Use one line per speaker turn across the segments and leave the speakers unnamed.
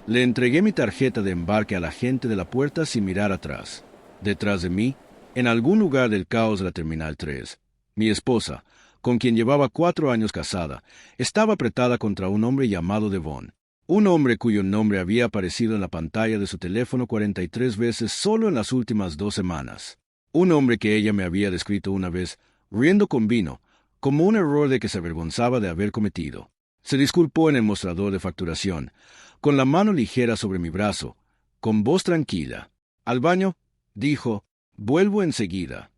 Le entregué mi tarjeta de embarque al agente de la puerta sin mirar atrás. Detrás de mí, en algún lugar del caos de la Terminal 3, mi esposa, con quien llevaba 4 años casada, estaba apretada contra un hombre llamado Devon. Un hombre cuyo nombre había aparecido en la pantalla de su teléfono 43 veces solo en las últimas 2 semanas. Un hombre que ella me había descrito una vez, riendo con vino, como un error de que se avergonzaba de haber cometido. Se disculpó en el mostrador de facturación, con la mano ligera sobre mi brazo, con voz tranquila. «¿Al baño?», dijo. «Vuelvo enseguida».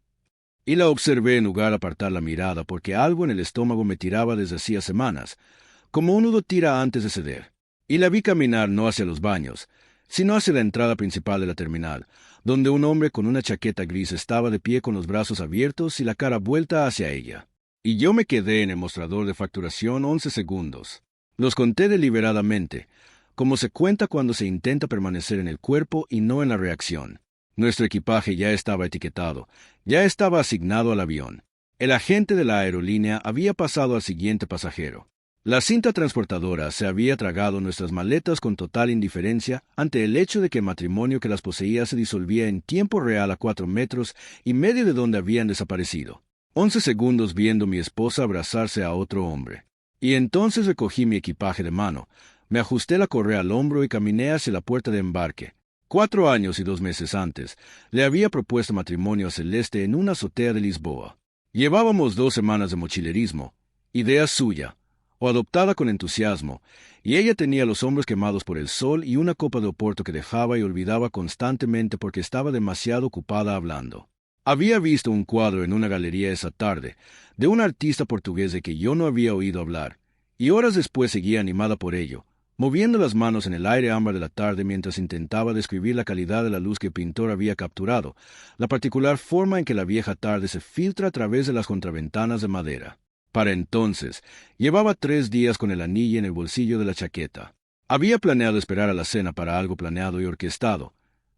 Y la observé en lugar de apartar la mirada porque algo en el estómago me tiraba desde hacía semanas, como un nudo tira antes de ceder. Y la vi caminar no hacia los baños, sino hacia la entrada principal de la terminal, donde un hombre con una chaqueta gris estaba de pie con los brazos abiertos y la cara vuelta hacia ella. Y yo me quedé en el mostrador de facturación 11 segundos. Los conté deliberadamente, como se cuenta cuando se intenta permanecer en el cuerpo y no en la reacción. Nuestro equipaje ya estaba etiquetado, ya estaba asignado al avión. El agente de la aerolínea había pasado al siguiente pasajero. La cinta transportadora se había tragado nuestras maletas con total indiferencia ante el hecho de que el matrimonio que las poseía se disolvía en tiempo real a 4,5 metros de donde habían desaparecido. 11 segundos viendo a mi esposa abrazarse a otro hombre. Y entonces recogí mi equipaje de mano, me ajusté la correa al hombro y caminé hacia la puerta de embarque. 4 años y 2 meses antes, le había propuesto matrimonio a Celeste en una azotea de Lisboa. Llevábamos 2 semanas de mochilerismo, idea suya, o adoptada con entusiasmo, y ella tenía los hombros quemados por el sol y una copa de oporto que dejaba y olvidaba constantemente porque estaba demasiado ocupada hablando. Había visto un cuadro en una galería esa tarde, de un artista portugués de que yo no había oído hablar, y horas después seguía animada por ello, moviendo las manos en el aire ámbar de la tarde mientras intentaba describir la calidad de la luz que el pintor había capturado, la particular forma en que la vieja tarde se filtra a través de las contraventanas de madera. Para entonces, llevaba 3 días con el anillo en el bolsillo de la chaqueta. Había planeado esperar a la cena para algo planeado y orquestado,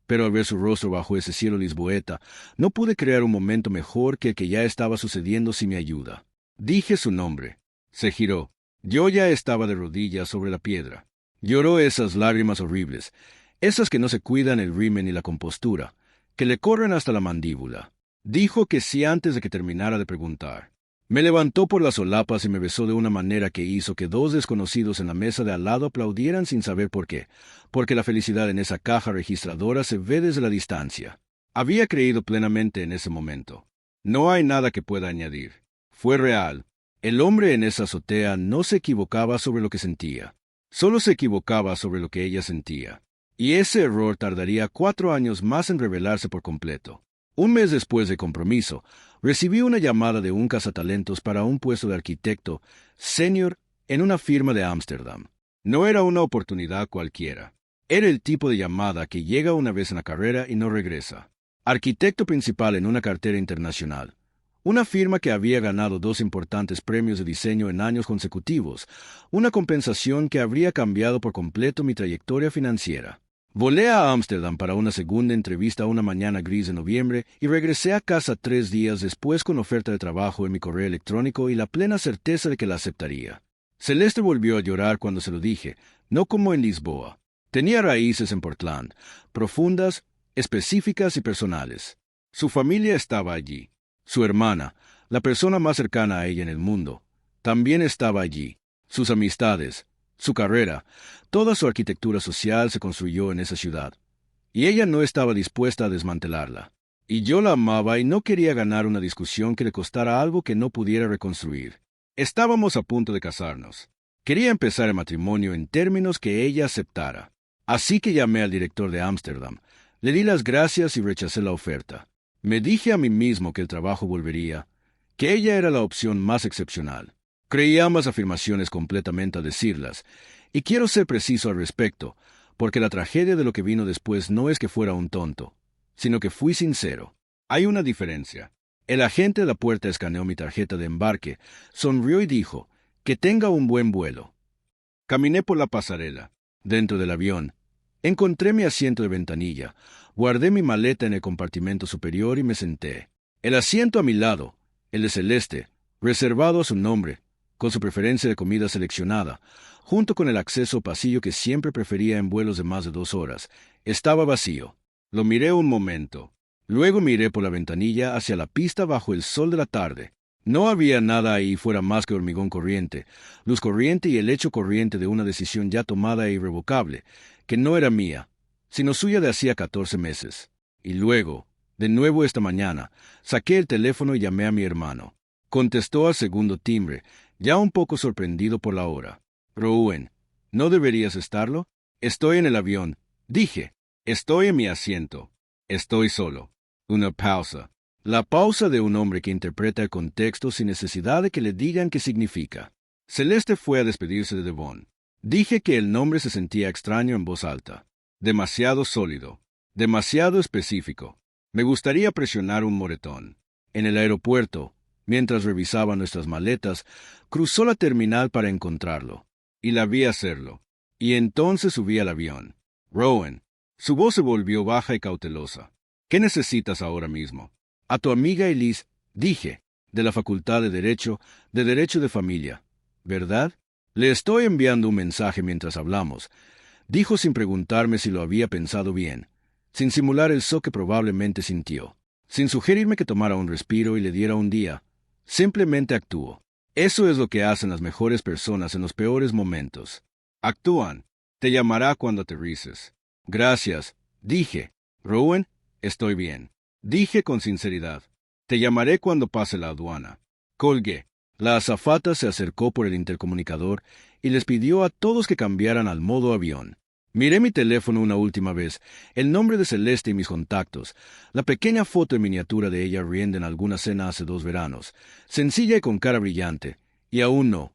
pero al ver su rostro bajo ese cielo lisboeta, no pude crear un momento mejor que el que ya estaba sucediendo sin mi ayuda. Dije su nombre. Se giró. Yo ya estaba de rodillas sobre la piedra. Lloró esas lágrimas horribles, esas que no se cuidan el rimen ni la compostura, que le corren hasta la mandíbula. Dijo que sí antes de que terminara de preguntar. Me levantó por las solapas y me besó de una manera que hizo que 2 desconocidos en la mesa de al lado aplaudieran sin saber por qué, porque la felicidad en esa caja registradora se ve desde la distancia. Había creído plenamente en ese momento. No hay nada que pueda añadir. Fue real. El hombre en esa azotea no se equivocaba sobre lo que sentía. Solo se equivocaba sobre lo que ella sentía. Y ese error tardaría 4 años más en revelarse por completo. 1 mes después del compromiso, recibí una llamada de un cazatalentos para un puesto de arquitecto senior en una firma de Ámsterdam. No era una oportunidad cualquiera. Era el tipo de llamada que llega una vez en la carrera y no regresa. Arquitecto principal en una cartera internacional. Una firma que había ganado 2 importantes premios de diseño en años consecutivos, una compensación que habría cambiado por completo mi trayectoria financiera. Volé a Ámsterdam para una segunda entrevista una mañana gris de noviembre y regresé a casa 3 días después con oferta de trabajo en mi correo electrónico y la plena certeza de que la aceptaría. Celeste volvió a llorar cuando se lo dije, no como en Lisboa. Tenía raíces en Portland, profundas, específicas y personales. Su familia estaba allí. Su hermana, la persona más cercana a ella en el mundo, también estaba allí. Sus amistades, su carrera, toda su arquitectura social se construyó en esa ciudad. Y ella no estaba dispuesta a desmantelarla. Y yo la amaba y no quería ganar una discusión que le costara algo que no pudiera reconstruir. Estábamos a punto de casarnos. Quería empezar el matrimonio en términos que ella aceptara. Así que llamé al director de Ámsterdam, le di las gracias y rechacé la oferta. Me dije a mí mismo que el trabajo volvería, que ella era la opción más excepcional. Creí ambas afirmaciones completamente al decirlas, y quiero ser preciso al respecto, porque la tragedia de lo que vino después no es que fuera un tonto, sino que fui sincero. Hay una diferencia. El agente de la puerta escaneó mi tarjeta de embarque, sonrió y dijo, «Que tenga un buen vuelo». Caminé por la pasarela. Dentro del avión, encontré mi asiento de ventanilla, guardé mi maleta en el compartimento superior y me senté. El asiento a mi lado, el de Celeste, reservado a su nombre, con su preferencia de comida seleccionada, junto con el acceso o pasillo que siempre prefería en vuelos de más de 2 horas. Estaba vacío. Lo miré un momento. Luego miré por la ventanilla hacia la pista bajo el sol de la tarde. No había nada ahí fuera más que hormigón corriente, luz corriente y el hecho corriente de una decisión ya tomada e irrevocable, que no era mía, sino suya de hacía 14 meses. Y luego, de nuevo esta mañana, saqué el teléfono y llamé a mi hermano. Contestó al segundo timbre, ya un poco sorprendido por la hora. Rowan, ¿no deberías estarlo? Estoy en el avión, dije. Estoy en mi asiento. Estoy solo. Una pausa. La pausa de un hombre que interpreta el contexto sin necesidad de que le digan qué significa. Celeste fue a despedirse de Devon. Dije que el nombre se sentía extraño en voz alta. Demasiado sólido. Demasiado específico. Me gustaría presionar un moretón. En el aeropuerto, mientras revisaba nuestras maletas, cruzó la terminal para encontrarlo. Y la vi hacerlo. Y entonces subí al avión. Rowan. Su voz se volvió baja y cautelosa. ¿Qué necesitas ahora mismo? A tu amiga Elise, dije, de la Facultad de Derecho de Familia. ¿Verdad? Le estoy enviando un mensaje mientras hablamos, dijo sin preguntarme si lo había pensado bien, sin simular el shock que probablemente sintió, sin sugerirme que tomara un respiro y le diera un día. Simplemente actuó. Eso es lo que hacen las mejores personas en los peores momentos. Actúan. Te llamará cuando aterrices. Gracias, dije. Rowan, estoy bien. Dije con sinceridad. Te llamaré cuando pase la aduana. Colgué. La azafata se acercó por el intercomunicador y les pidió a todos que cambiaran al modo avión. Miré mi teléfono una última vez, el nombre de Celeste y mis contactos, la pequeña foto en miniatura de ella riendo en alguna cena hace 2 veranos, sencilla y con cara brillante, y aún no,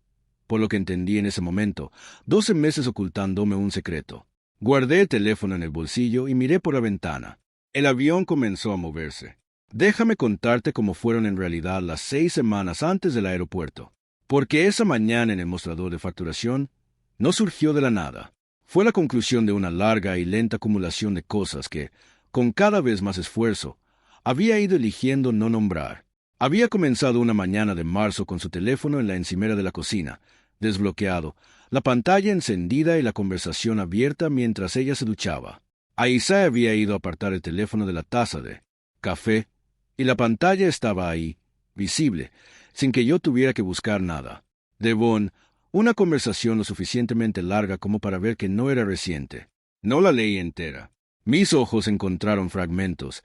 por lo que entendí en ese momento, 12 meses ocultándome un secreto. Guardé el teléfono en el bolsillo y miré por la ventana. El avión comenzó a moverse. Déjame contarte cómo fueron en realidad las 6 semanas antes del aeropuerto, porque esa mañana en el mostrador de facturación no surgió de la nada. Fue la conclusión de una larga y lenta acumulación de cosas que, con cada vez más esfuerzo, había ido eligiendo no nombrar. Había comenzado una mañana de marzo con su teléfono en la encimera de la cocina, desbloqueado, la pantalla encendida y la conversación abierta mientras ella se duchaba. Aisha había ido a apartar el teléfono de la taza de café, y la pantalla estaba ahí, visible, sin que yo tuviera que buscar nada. Devon, una conversación lo suficientemente larga como para ver que no era reciente. No la leí entera. Mis ojos encontraron fragmentos,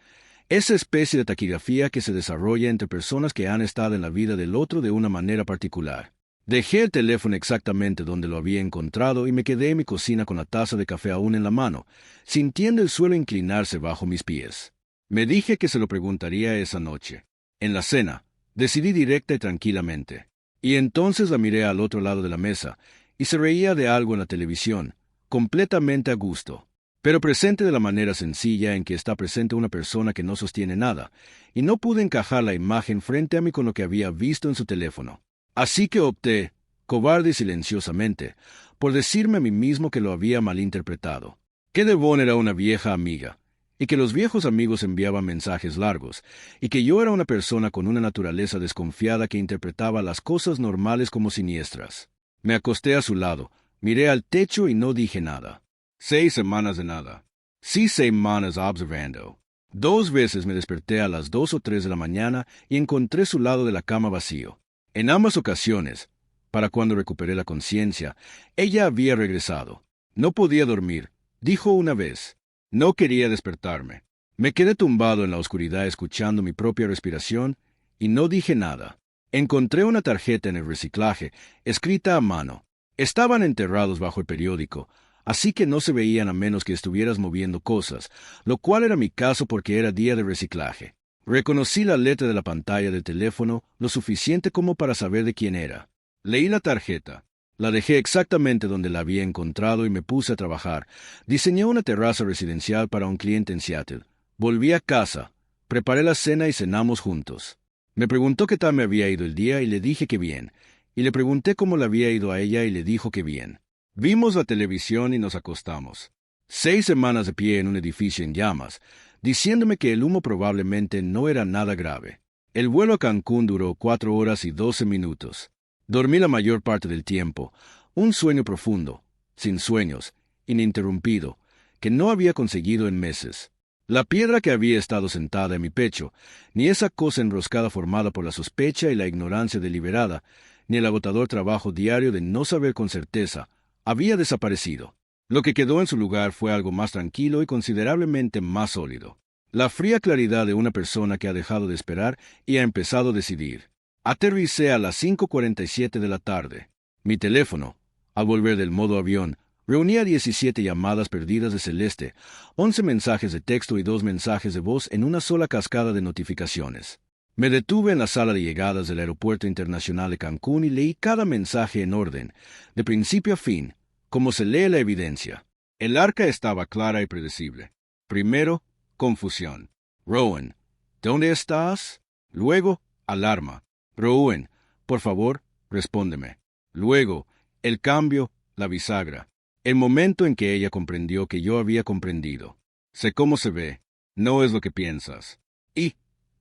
esa especie de taquigrafía que se desarrolla entre personas que han estado en la vida del otro de una manera particular. Dejé el teléfono exactamente donde lo había encontrado y me quedé en mi cocina con la taza de café aún en la mano, sintiendo el suelo inclinarse bajo mis pies. Me dije que se lo preguntaría esa noche. En la cena, decidí directa y tranquilamente. Y entonces la miré al otro lado de la mesa, y se reía de algo en la televisión, completamente a gusto, pero presente de la manera sencilla en que está presente una persona que no sostiene nada, y no pude encajar la imagen frente a mí con lo que había visto en su teléfono. Así que opté, cobarde y silenciosamente, por decirme a mí mismo que lo había malinterpretado, que Devon era una vieja amiga, y que los viejos amigos enviaban mensajes largos, y que yo era una persona con una naturaleza desconfiada que interpretaba las cosas normales como siniestras. Me acosté a su lado, miré al techo y no dije nada. 6 semanas de nada. Sí, 6 semanas observando. 2 veces me desperté a las 2 o 3 de la mañana y encontré su lado de la cama vacío. En ambas ocasiones, para cuando recuperé la conciencia, ella había regresado. No podía dormir, dijo una vez. No quería despertarme. Me quedé tumbado en la oscuridad escuchando mi propia respiración y no dije nada. Encontré una tarjeta en el reciclaje, escrita a mano. Estaban enterrados bajo el periódico, así que no se veían a menos que estuvieras moviendo cosas, lo cual era mi caso porque era día de reciclaje. Reconocí la letra de la pantalla del teléfono lo suficiente como para saber de quién era. Leí la tarjeta. La dejé exactamente donde la había encontrado y me puse a trabajar. Diseñé una terraza residencial para un cliente en Seattle. Volví a casa. Preparé la cena y cenamos juntos. Me preguntó qué tal me había ido el día y le dije que bien. Y le pregunté cómo le había ido a ella y le dijo que bien. Vimos la televisión y nos acostamos. 6 semanas de pie en un edificio en llamas, diciéndome que el humo probablemente no era nada grave. El vuelo a Cancún duró 4 horas y 12 minutos. Dormí la mayor parte del tiempo, Un sueño profundo, sin sueños, ininterrumpido, que no había conseguido en meses. La piedra que había estado sentada en mi pecho, ni esa cosa enroscada formada por la sospecha y la ignorancia deliberada, ni el agotador trabajo diario de no saber con certeza, había desaparecido. Lo que quedó en su lugar fue algo más tranquilo y considerablemente más sólido. La fría claridad de una persona que ha dejado de esperar y ha empezado a decidir. Aterricé a las 5:47 de la tarde. Mi teléfono, al volver del modo avión, reunía 17 llamadas perdidas de Celeste, 11 mensajes de texto y 2 mensajes de voz en una sola cascada de notificaciones. Me detuve en la sala de llegadas del Aeropuerto Internacional de Cancún y leí cada mensaje en orden, de principio a fin, como se lee la evidencia. El arca estaba clara y predecible. Primero, confusión. Rowan, ¿dónde estás? Luego, alarma. Rowan, por favor, respóndeme. Luego, el cambio, la bisagra. El momento en que ella comprendió que yo había comprendido. Sé cómo se ve. No es lo que piensas. Y,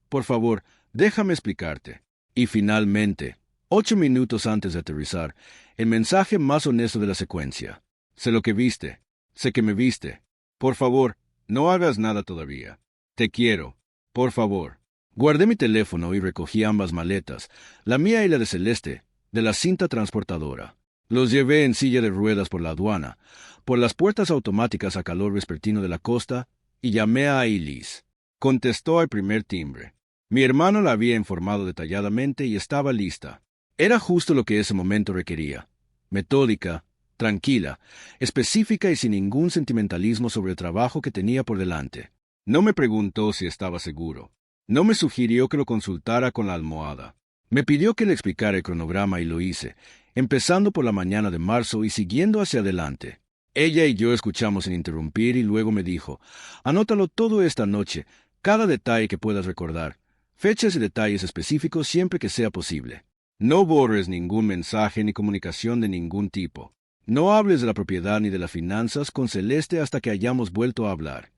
por favor, déjame explicarte. Y finalmente, 8 minutos antes de aterrizar, el mensaje más honesto de la secuencia. Sé lo que viste. Sé que me viste. Por favor, no hagas nada todavía. Te quiero. Por favor. Guardé mi teléfono y recogí ambas maletas, la mía y la de Celeste, de la cinta transportadora. Los llevé en silla de ruedas por la aduana, por las puertas automáticas a calor vespertino de la costa, y llamé a Elise. Contestó al primer timbre. Mi hermano la había informado detalladamente y estaba lista. Era justo lo que ese momento requería. Metódica, tranquila, específica y sin ningún sentimentalismo sobre el trabajo que tenía por delante. No me preguntó si estaba seguro. No me sugirió que lo consultara con la almohada. Me pidió que le explicara el cronograma y lo hice, empezando por la mañana de marzo y siguiendo hacia adelante. Ella y yo escuchamos sin interrumpir y luego me dijo, anótalo todo esta noche, cada detalle que puedas recordar, fechas y detalles específicos siempre que sea posible. No borres ningún mensaje ni comunicación de ningún tipo. No hables de la propiedad ni de las finanzas con Celeste hasta que hayamos vuelto a hablar.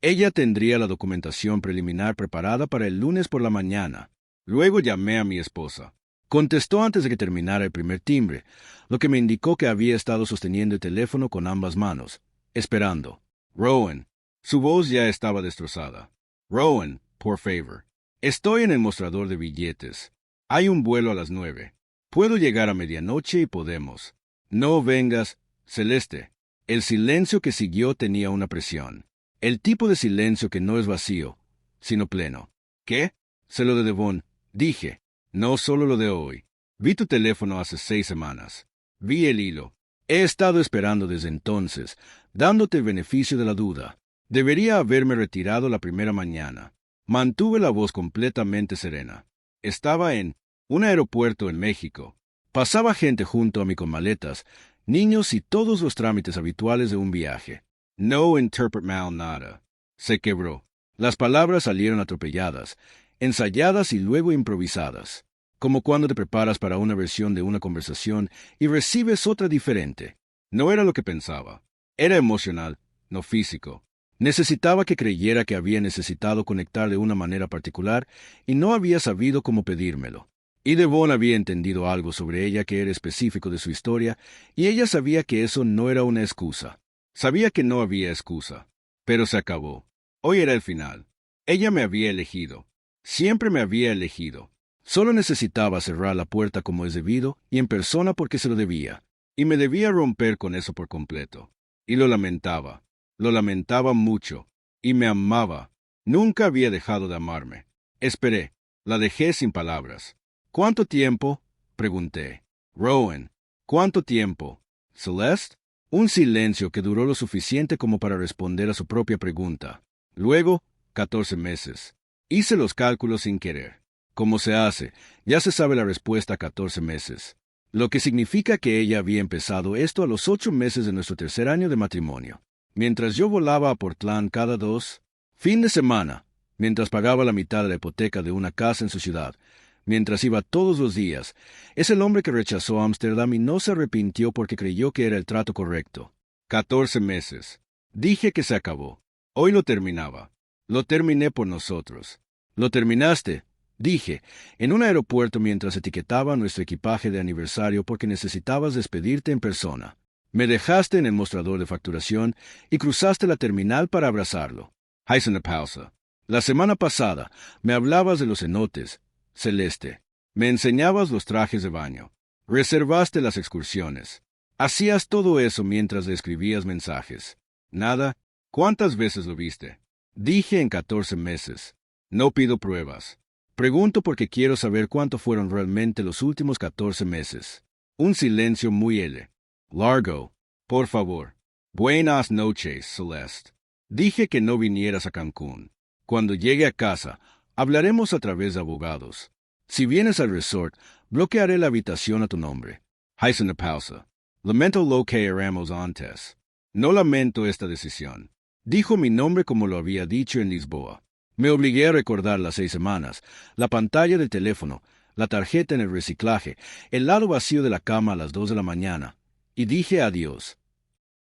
Ella tendría la documentación preliminar preparada para el lunes por la mañana. Luego llamé a mi esposa. Contestó antes de que terminara el primer timbre, lo que me indicó que había estado sosteniendo el teléfono con ambas manos, esperando. Rowan. Su voz ya estaba destrozada. Rowan, por favor. Estoy en el mostrador de billetes. Hay un vuelo a las 9. Puedo llegar a medianoche y podemos. No vengas, Celeste. El silencio que siguió tenía una presión. El tipo de silencio que no es vacío, sino pleno. ¿Qué? Sé lo de Devon, dije. No solo lo de hoy. Vi tu teléfono hace 6 semanas. Vi el hilo. He estado esperando desde entonces, dándote el beneficio de la duda. Debería haberme retirado la primera mañana. Mantuve la voz completamente serena. Estaba en un aeropuerto en México. Pasaba gente junto a mí con maletas, niños y todos los trámites habituales de un viaje. No interpret mal nada. Se quebró. Las palabras salieron atropelladas, ensayadas y luego improvisadas, como cuando te preparas para una versión de una conversación y recibes otra diferente. No era lo que pensaba. Era emocional, no físico. Necesitaba que creyera que había necesitado conectar de una manera particular y no había sabido cómo pedírmelo. Y Devon había entendido algo sobre ella que era específico de su historia, y ella sabía que eso no era una excusa. Sabía que no había excusa. Pero se acabó. Hoy era el final. Ella me había elegido. Siempre me había elegido. Solo necesitaba cerrar la puerta como es debido y en persona porque se lo debía. Y me debía romper con eso por completo. Y lo lamentaba. Lo lamentaba mucho. Y me amaba. Nunca había dejado de amarme. Esperé. La dejé sin palabras. ¿Cuánto tiempo? Pregunté. Rowan. ¿Cuánto tiempo? Celeste. Un silencio que duró lo suficiente como para responder a su propia pregunta. Luego, 14 meses. Hice los cálculos sin querer. Como se hace, ya se sabe la respuesta a 14 meses. Lo que significa que ella había empezado esto a los 8 meses de nuestro tercer año de matrimonio. Mientras yo volaba a Portland cada 2 fin de semana, mientras pagaba la mitad de la hipoteca de una casa en su ciudad, mientras iba todos los días, es el hombre que rechazó Ámsterdam y no se arrepintió porque creyó que era el trato correcto. 14 meses. Dije que se acabó. Hoy lo terminaba. Lo terminé por nosotros. ¿Lo terminaste? Dije, en un aeropuerto mientras etiquetaba nuestro equipaje de aniversario porque necesitabas despedirte en persona. Me dejaste en el mostrador de facturación y cruzaste la terminal para abrazarlo. Hice una pausa. La semana pasada me hablabas de los cenotes, Celeste. Me enseñabas los trajes de baño. Reservaste las excursiones. Hacías todo eso mientras le escribías mensajes. Nada. ¿Cuántas veces lo viste? Dije en 14 meses. No pido pruebas. Pregunto porque quiero saber cuánto fueron realmente los últimos 14 meses. Un silencio muy largo. Por favor. Buenas noches, Celeste. Dije que no vinieras a Cancún. Cuando llegue a casa, hablaremos a través de abogados. Si vienes al resort, bloquearé la habitación a tu nombre. Hice una pausa. Lamento lo que éramos antes. No lamento esta decisión. Dijo mi nombre como lo había dicho en Lisboa. Me obligué a recordar las 6 semanas, la pantalla del teléfono, la tarjeta en el reciclaje, el lado vacío de la cama a las 2 de la mañana, y dije adiós.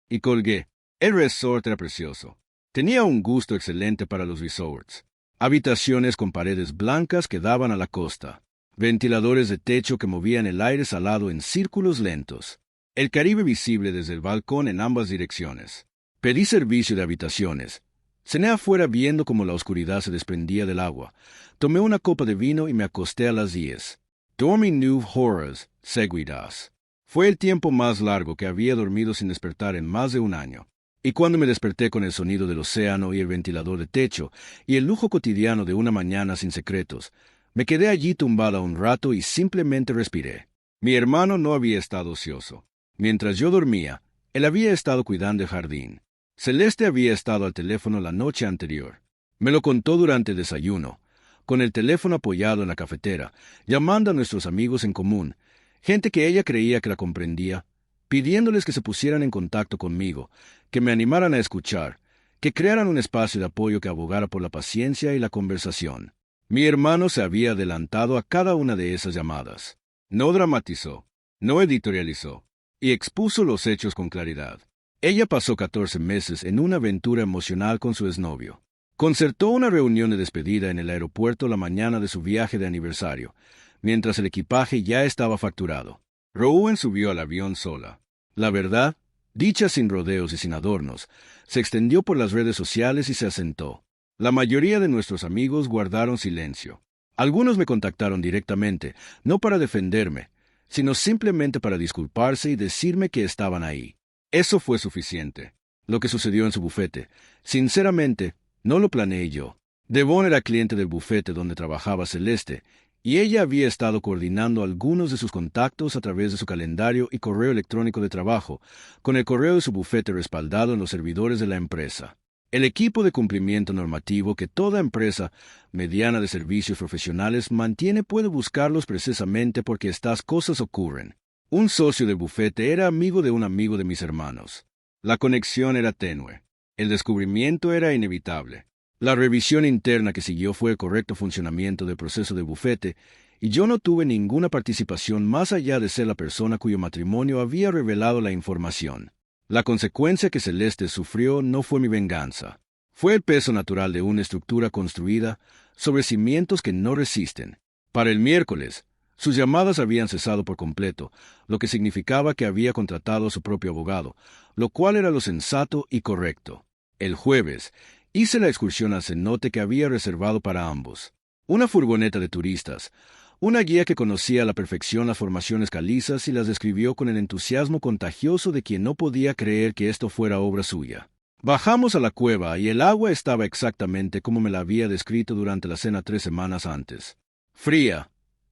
Y colgué. El resort era precioso. Tenía un gusto excelente para los resorts. Habitaciones con paredes blancas que daban a la costa. Ventiladores de techo que movían el aire salado en círculos lentos. El Caribe visible desde el balcón en ambas direcciones. Pedí servicio de habitaciones. Cené afuera viendo cómo la oscuridad se desprendía del agua. Tomé una copa de vino y me acosté a las 10. Dormí 9 horas seguidas. Fue el tiempo más largo que había dormido sin despertar en más de un año. Y cuando me desperté con el sonido del océano y el ventilador de techo y el lujo cotidiano de una mañana sin secretos, me quedé allí tumbada un rato y simplemente respiré. Mi hermano no había estado ocioso. Mientras yo dormía, él había estado cuidando el jardín. Celeste había estado al teléfono la noche anterior. Me lo contó durante el desayuno, con el teléfono apoyado en la cafetera, llamando a nuestros amigos en común, gente que ella creía que la comprendía, pidiéndoles que se pusieran en contacto conmigo, que me animaran a escuchar, que crearan un espacio de apoyo que abogara por la paciencia y la conversación. Mi hermano se había adelantado a cada una de esas llamadas. No dramatizó, no editorializó, y expuso los hechos con claridad. Ella pasó 14 meses en una aventura emocional con su exnovio. Concertó una reunión de despedida en el aeropuerto la mañana de su viaje de aniversario, mientras el equipaje ya estaba facturado. Rowan subió al avión sola. La verdad, dicha sin rodeos y sin adornos, se extendió por las redes sociales y se asentó. La mayoría de nuestros amigos guardaron silencio. Algunos me contactaron directamente, no para defenderme, sino simplemente para disculparse y decirme que estaban ahí. Eso fue suficiente. Lo que sucedió en su bufete, sinceramente, no lo planeé yo. Devon era cliente del bufete donde trabajaba Celeste, y ella había estado coordinando algunos de sus contactos a través de su calendario y correo electrónico de trabajo, con el correo de su bufete respaldado en los servidores de la empresa. El equipo de cumplimiento normativo que toda empresa mediana de servicios profesionales mantiene puede buscarlos precisamente porque estas cosas ocurren. Un socio del bufete era amigo de un amigo de mis hermanos. La conexión era tenue. El descubrimiento era inevitable. La revisión interna que siguió fue el correcto funcionamiento del proceso de bufete, y yo no tuve ninguna participación más allá de ser la persona cuyo matrimonio había revelado la información. La consecuencia que Celeste sufrió no fue mi venganza. Fue el peso natural de una estructura construida sobre cimientos que no resisten. Para el miércoles, sus llamadas habían cesado por completo, lo que significaba que había contratado a su propio abogado, lo cual era lo sensato y correcto. El jueves, hice la excursión al cenote que había reservado para ambos. Una furgoneta de turistas, una guía que conocía a la perfección las formaciones calizas y las describió con el entusiasmo contagioso de quien no podía creer que esto fuera obra suya. Bajamos a la cueva y el agua estaba exactamente como me la había descrito durante la cena 3 semanas antes. Fría,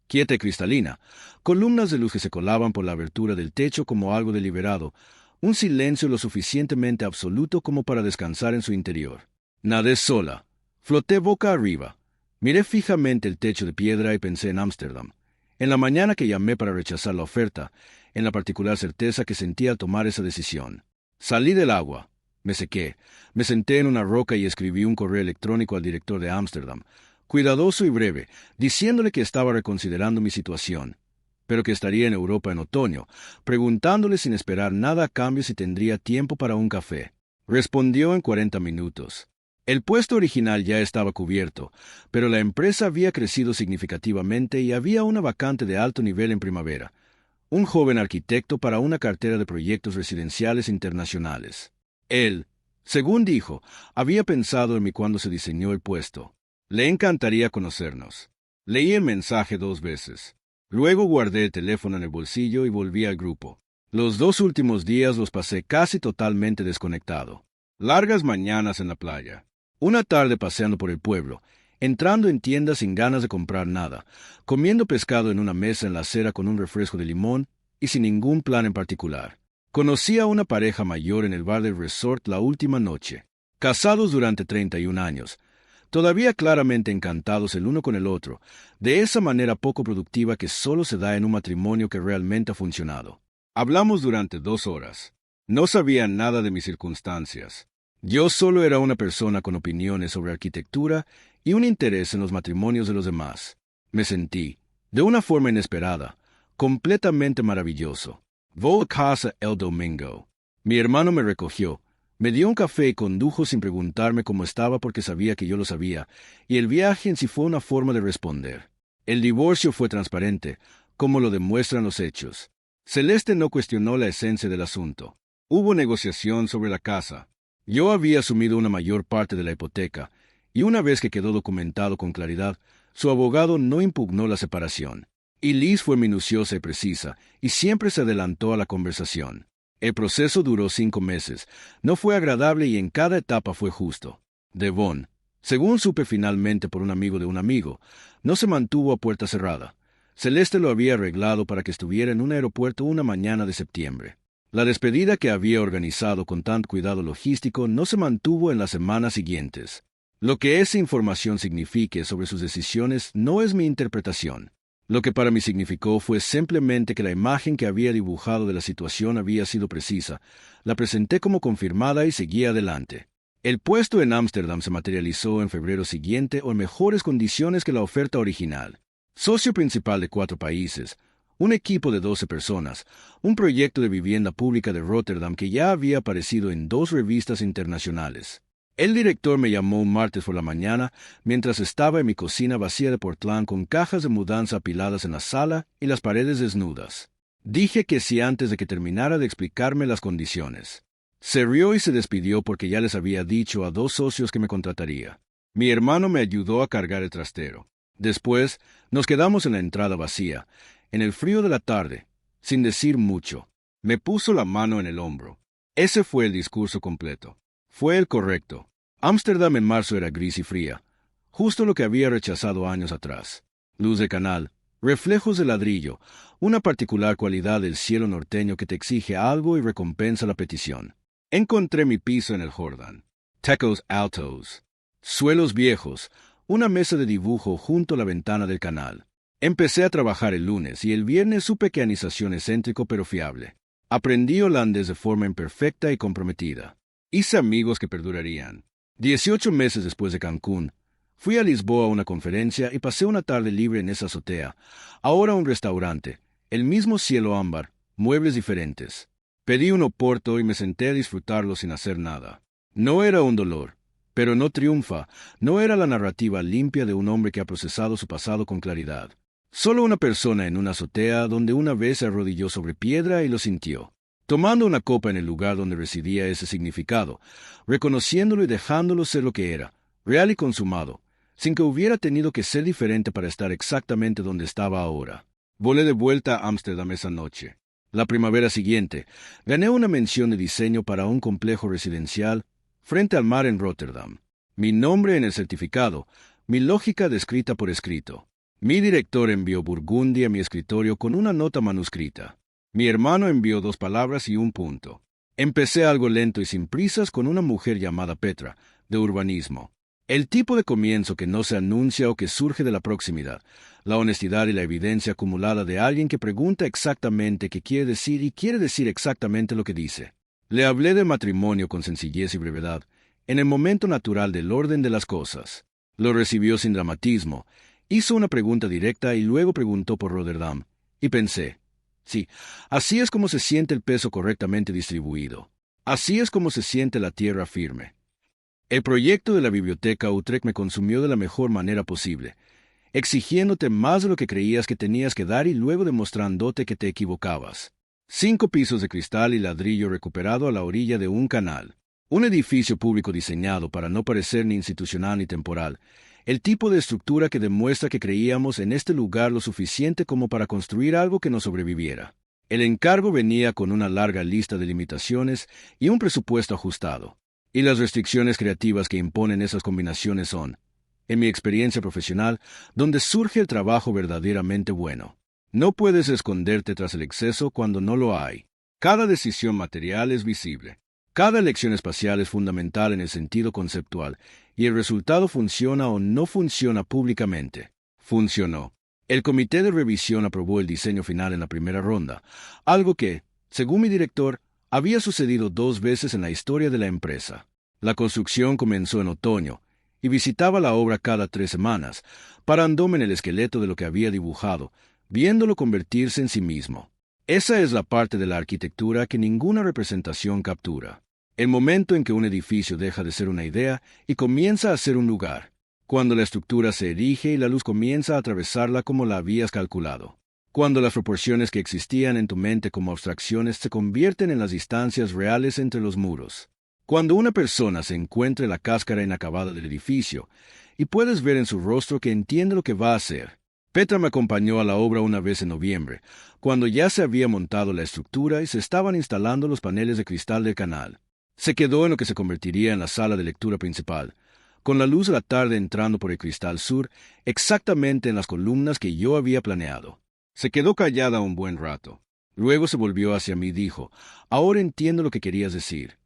quieta y cristalina, columnas de luz que se colaban por la abertura del techo como algo deliberado, un silencio lo suficientemente absoluto como para descansar en su interior. Nadé sola, floté boca arriba. Miré fijamente el techo de piedra y pensé en Ámsterdam. En la mañana que llamé para rechazar la oferta, en la particular certeza que sentía al tomar esa decisión. Salí del agua, me sequé, me senté en una roca y escribí un correo electrónico al director de Ámsterdam, cuidadoso y breve, diciéndole que estaba reconsiderando mi situación, pero que estaría en Europa en otoño, preguntándole sin esperar nada a cambio si tendría tiempo para un café. Respondió en 40 minutos. El puesto original ya estaba cubierto, pero la empresa había crecido significativamente y había una vacante de alto nivel en primavera. Un joven arquitecto para una cartera de proyectos residenciales internacionales. Él, según dijo, había pensado en mí cuando se diseñó el puesto. Le encantaría conocernos. Leí el mensaje 2 veces. Luego guardé el teléfono en el bolsillo y volví al grupo. Los 2 últimos días los pasé casi totalmente desconectado. Largas mañanas en la playa. Una tarde paseando por el pueblo, entrando en tiendas sin ganas de comprar nada, comiendo pescado en una mesa en la acera con un refresco de limón y sin ningún plan en particular. Conocí a una pareja mayor en el bar del resort la última noche. Casados durante 31 años, todavía claramente encantados el uno con el otro, de esa manera poco productiva que solo se da en un matrimonio que realmente ha funcionado. Hablamos durante 2 horas. No sabían nada de mis circunstancias. Yo solo era una persona con opiniones sobre arquitectura y un interés en los matrimonios de los demás. Me sentí, de una forma inesperada, completamente maravilloso. Voy a casa el domingo. Mi hermano me recogió, me dio un café y condujo sin preguntarme cómo estaba porque sabía que yo lo sabía, y el viaje en sí fue una forma de responder. El divorcio fue transparente, como lo demuestran los hechos. Celeste no cuestionó la esencia del asunto. Hubo negociación sobre la casa. Yo había asumido una mayor parte de la hipoteca, y una vez que quedó documentado con claridad, su abogado no impugnó la separación. Y Liz fue minuciosa y precisa, y siempre se adelantó a la conversación. El proceso duró 5 meses, no fue agradable y en cada etapa fue justo. Devon, según supe finalmente por un amigo, no se mantuvo a puerta cerrada. Celeste lo había arreglado para que estuviera en un aeropuerto una mañana de septiembre. La despedida que había organizado con tanto cuidado logístico no se mantuvo en las semanas siguientes. Lo que esa información signifique sobre sus decisiones no es mi interpretación. Lo que para mí significó fue simplemente que la imagen que había dibujado de la situación había sido precisa. La presenté como confirmada y seguí adelante. El puesto en Ámsterdam se materializó en febrero siguiente o en mejores condiciones que la oferta original. Socio principal de 4 países, un equipo de 12 personas, un proyecto de vivienda pública de Rotterdam que ya había aparecido en 2 revistas internacionales. El director me llamó un martes por la mañana mientras estaba en mi cocina vacía de Portland con cajas de mudanza apiladas en la sala y las paredes desnudas. Dije que sí antes de que terminara de explicarme las condiciones. Se rió y se despidió porque ya les había dicho a 2 socios que me contrataría. Mi hermano me ayudó a cargar el trastero. Después, nos quedamos en la entrada vacía, en el frío de la tarde, sin decir mucho. Me puso la mano en el hombro. Ese fue el discurso completo. Fue el correcto. Ámsterdam en marzo era gris y fría, justo lo que había rechazado años atrás. Luz de canal, reflejos de ladrillo, una particular cualidad del cielo norteño que te exige algo y recompensa la petición. Encontré mi piso en el Jordan. Tecos altos. Suelos viejos, una mesa de dibujo junto a la ventana del canal. Empecé a trabajar el lunes y el viernes supe que anización excéntrico pero fiable. Aprendí holandés de forma imperfecta y comprometida. Hice amigos que perdurarían. 18 meses después de Cancún, fui a Lisboa a una conferencia y pasé una tarde libre en esa azotea. Ahora un restaurante, el mismo cielo ámbar, muebles diferentes. Pedí un oporto y me senté a disfrutarlo sin hacer nada. No era un dolor, pero no triunfa, no era la narrativa limpia de un hombre que ha procesado su pasado con claridad. Solo una persona en una azotea donde una vez se arrodilló sobre piedra y lo sintió. Tomando una copa en el lugar donde residía ese significado, reconociéndolo y dejándolo ser lo que era, real y consumado, sin que hubiera tenido que ser diferente para estar exactamente donde estaba ahora. Volé de vuelta a Ámsterdam esa noche. La primavera siguiente, gané una mención de diseño para un complejo residencial frente al mar en Rotterdam. Mi nombre en el certificado, mi lógica descrita por escrito. Mi director envió Burgundy a mi escritorio con una nota manuscrita. Mi hermano envió 2 palabras y un punto. Empecé algo lento y sin prisas con una mujer llamada Petra, de urbanismo. El tipo de comienzo que no se anuncia o que surge de la proximidad, la honestidad y la evidencia acumulada de alguien que pregunta exactamente qué quiere decir y quiere decir exactamente lo que dice. Le hablé de matrimonio con sencillez y brevedad, en el momento natural del orden de las cosas. Lo recibió sin dramatismo. Hizo una pregunta directa y luego preguntó por Rotterdam, y pensé, sí, así es como se siente el peso correctamente distribuido. Así es como se siente la tierra firme. El proyecto de la Biblioteca Utrecht me consumió de la mejor manera posible, exigiéndote más de lo que creías que tenías que dar y luego demostrándote que te equivocabas. 5 pisos de cristal y ladrillo recuperado a la orilla de un canal. Un edificio público diseñado para no parecer ni institucional ni temporal. El tipo de estructura que demuestra que creíamos en este lugar lo suficiente como para construir algo que nos sobreviviera. El encargo venía con una larga lista de limitaciones y un presupuesto ajustado. Y las restricciones creativas que imponen esas combinaciones son, en mi experiencia profesional, donde surge el trabajo verdaderamente bueno. No puedes esconderte tras el exceso cuando no lo hay. Cada decisión material es visible. Cada elección espacial es fundamental en el sentido conceptual, y el resultado funciona o no funciona públicamente. Funcionó. El comité de revisión aprobó el diseño final en la primera ronda, algo que, según mi director, había sucedido 2 veces en la historia de la empresa. La construcción comenzó en otoño, y visitaba la obra cada 3 semanas, parándome en el esqueleto de lo que había dibujado, viéndolo convertirse en sí mismo. Esa es la parte de la arquitectura que ninguna representación captura. El momento en que un edificio deja de ser una idea y comienza a ser un lugar. Cuando la estructura se erige y la luz comienza a atravesarla como la habías calculado. Cuando las proporciones que existían en tu mente como abstracciones se convierten en las distancias reales entre los muros. Cuando una persona se encuentra en la cáscara inacabada del edificio y puedes ver en su rostro que entiende lo que va a hacer. Petra me acompañó a la obra una vez en noviembre, cuando ya se había montado la estructura y se estaban instalando los paneles de cristal del canal. Se quedó en lo que se convertiría en la sala de lectura principal, con la luz de la tarde entrando por el cristal sur, exactamente en las columnas que yo había planeado. Se quedó callada un buen rato. Luego se volvió hacia mí y dijo, «Ahora entiendo lo que querías decir».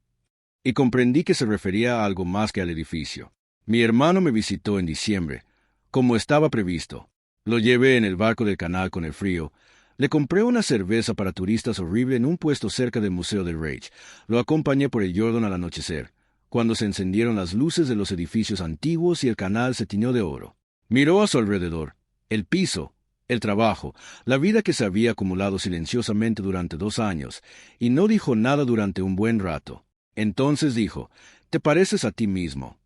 Y comprendí que se refería a algo más que al edificio. Mi hermano me visitó en diciembre, como estaba previsto. Lo llevé en el barco del canal con el frío. Le compré una cerveza para turistas horrible en un puesto cerca del Museo del Reich. Lo acompañé por el Jordan al anochecer, cuando se encendieron las luces de los edificios antiguos y el canal se tiñó de oro. Miró a su alrededor, el piso, el trabajo, la vida que se había acumulado silenciosamente durante 2 años, y no dijo nada durante un buen rato. Entonces dijo, «¿Te pareces a ti mismo?»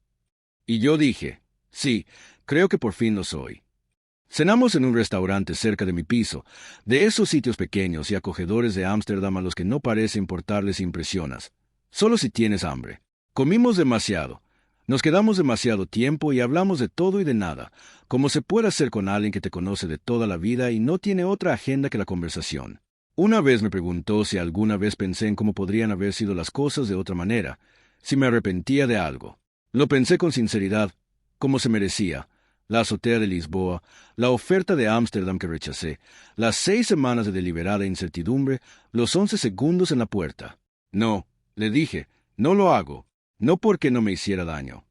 Y yo dije, «Sí, creo que por fin lo soy». Cenamos en un restaurante cerca de mi piso, de esos sitios pequeños y acogedores de Ámsterdam a los que no parece importarles si impresionas, solo si tienes hambre. Comimos demasiado, nos quedamos demasiado tiempo y hablamos de todo y de nada, como se puede hacer con alguien que te conoce de toda la vida y no tiene otra agenda que la conversación. Una vez me preguntó si alguna vez pensé en cómo podrían haber sido las cosas de otra manera, si me arrepentía de algo. Lo pensé con sinceridad, como se merecía. La azotea de Lisboa, la oferta de Ámsterdam que rechacé, las 6 semanas de deliberada incertidumbre, los 11 segundos en la puerta. No, le dije, no lo hago, no porque no me hiciera daño,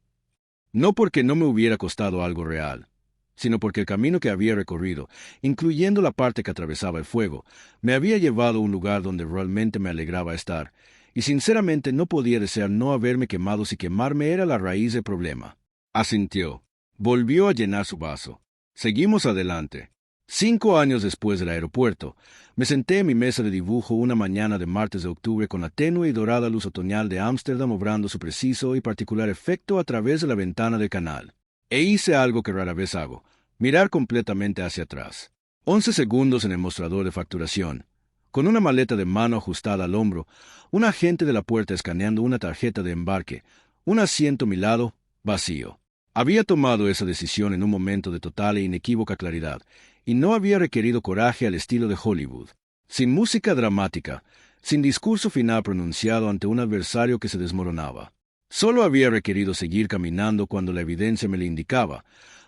no porque no me hubiera costado algo real, sino porque el camino que había recorrido, incluyendo la parte que atravesaba el fuego, me había llevado a un lugar donde realmente me alegraba estar, y sinceramente no podía desear no haberme quemado si quemarme era la raíz del problema. Asintió. Volvió a llenar su vaso. Seguimos adelante. 5 años después del aeropuerto, me senté en mi mesa de dibujo una mañana de martes de octubre con la tenue y dorada luz otoñal de Ámsterdam obrando su preciso y particular efecto a través de la ventana del canal. E hice algo que rara vez hago, mirar completamente hacia atrás. 11 segundos en el mostrador de facturación. Con una maleta de mano ajustada al hombro, un agente de la puerta escaneando una tarjeta de embarque, un asiento a mi lado, vacío. Había tomado esa decisión en un momento de total e inequívoca claridad, y no había requerido coraje al estilo de Hollywood. Sin música dramática, sin discurso final pronunciado ante un adversario que se desmoronaba. Solo había requerido seguir caminando cuando la evidencia me lo indicaba,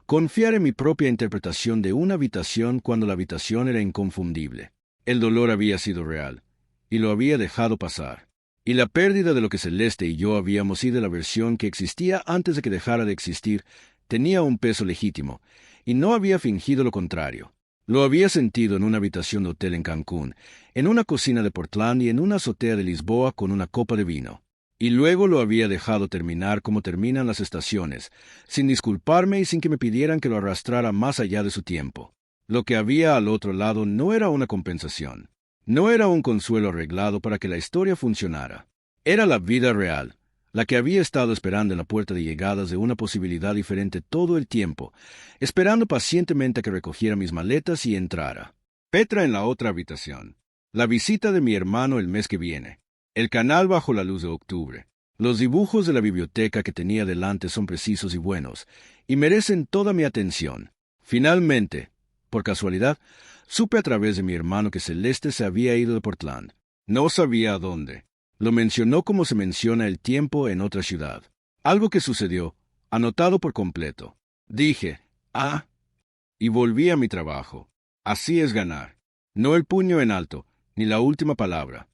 confiar en mi propia interpretación de una habitación cuando la habitación era inconfundible. El dolor había sido real, y lo había dejado pasar. Y la pérdida de lo que Celeste y yo habíamos sido la versión que existía antes de que dejara de existir tenía un peso legítimo, y no había fingido lo contrario. Lo había sentido en una habitación de hotel en Cancún, en una cocina de Portland y en una azotea de Lisboa con una copa de vino. Y luego lo había dejado terminar como terminan las estaciones, sin disculparme y sin que me pidieran que lo arrastrara más allá de su tiempo. Lo que había al otro lado no era una compensación. No era un consuelo arreglado para que la historia funcionara. Era la vida real, la que había estado esperando en la puerta de llegadas de una posibilidad diferente todo el tiempo, esperando pacientemente a que recogiera mis maletas y entrara. Petra en la otra habitación. La visita de mi hermano el mes que viene. El canal bajo la luz de octubre. Los dibujos de la biblioteca que tenía delante son precisos y buenos, y merecen toda mi atención. Finalmente, por casualidad, supe a través de mi hermano que Celeste se había ido de Portland. No sabía a dónde. Lo mencionó como se menciona el tiempo en otra ciudad. Algo que sucedió, anotado por completo. Dije, y volví a mi trabajo. Así es ganar. No el puño en alto, ni la última palabra,